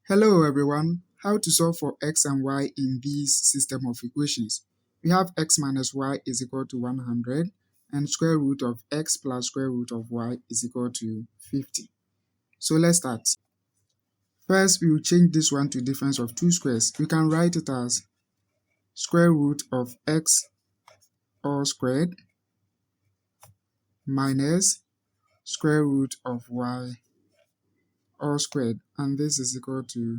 Hello everyone, how to solve for x and y in this system of equations. We have x minus y is equal to 100 and square root of x plus square root of y is equal to 50. So let's start. First, we will change this one to difference of two squares. We can write it as square root of x all squared minus square root of y all squared, and this is equal to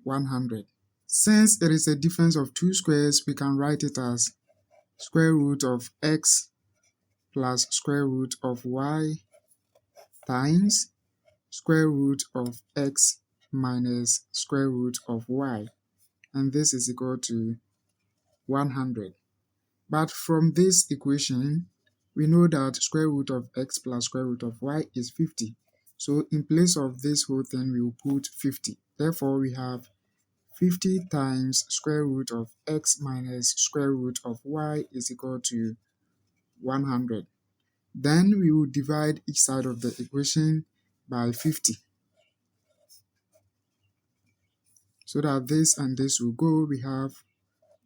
100. Since it is a difference of two squares, we can write it as square root of x plus square root of y times square root of x minus square root of y, and this is equal to 100. But from this equation, we know that square root of x plus square root of y is 50. So in place of this whole thing, we will put 50. Therefore, we have 50 times square root of x minus square root of y is equal to 100. Then we will divide each side of the equation by 50. So that this and this will go, we have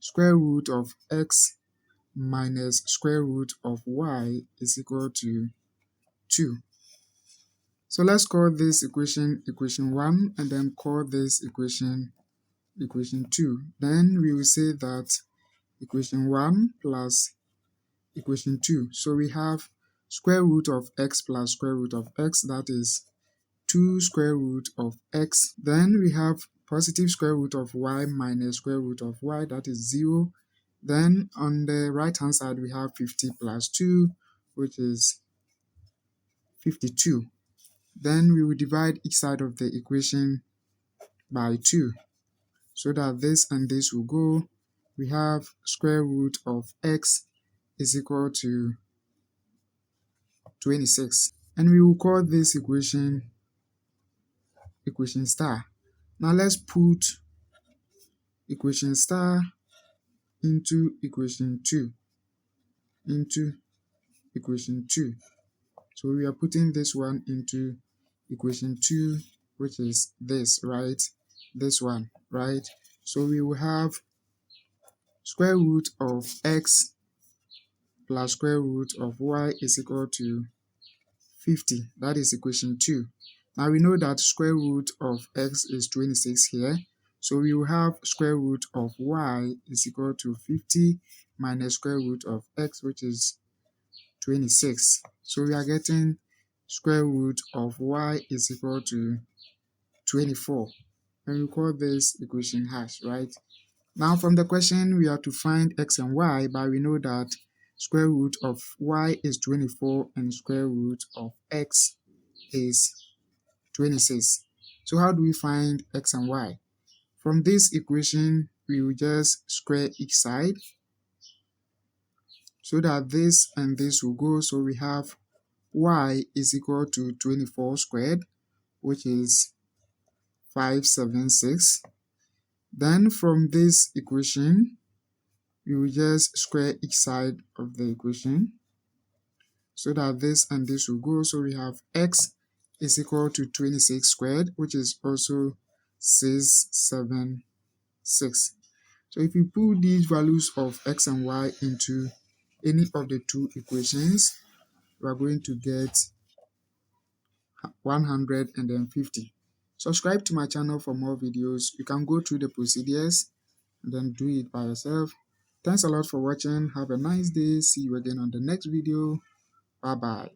square root of x minus square root of y is equal to 2. So let's call this equation equation 1 and then call this equation 2. Then we will say that equation 1 plus equation 2. So we have square root of x plus square root of x, that is 2 square root of x. Then we have positive square root of y minus square root of y, that is 0. Then on the right hand side we have 50 plus 2, which is 52. Then we will divide each side of the equation by 2, so that this and this will go. We have square root of x is equal to 26. And we will call this equation star. Now let's put equation star into equation 2. So we are putting this one into equation 2, which is this, right? This one, right? So we will have square root of x plus square root of y is equal to 50. That is equation 2. Now we know that square root of x is 26 here. So we will have square root of y is equal to 50 minus square root of x, which is 26. So we are getting square root of y is equal to 24. And we call this equation hash, right? Now from the question, we have to find x and y, but we know that square root of y is 24 and square root of x is 26. So how do we find x and y? From this equation, we will just square each side so that this and this will go. So we have y is equal to 24 squared, which is 576. Then from this equation, we will just square each side of the equation so that this and this will go. So we have x is equal to 26 squared, which is also 676. So if we put these values of x and y into any of the two equations, we are going to get 150. Subscribe to my channel for more videos. You can go through the procedures and then do it by yourself. Thanks a lot for watching. Have a nice day. See you again on the next video. Bye bye.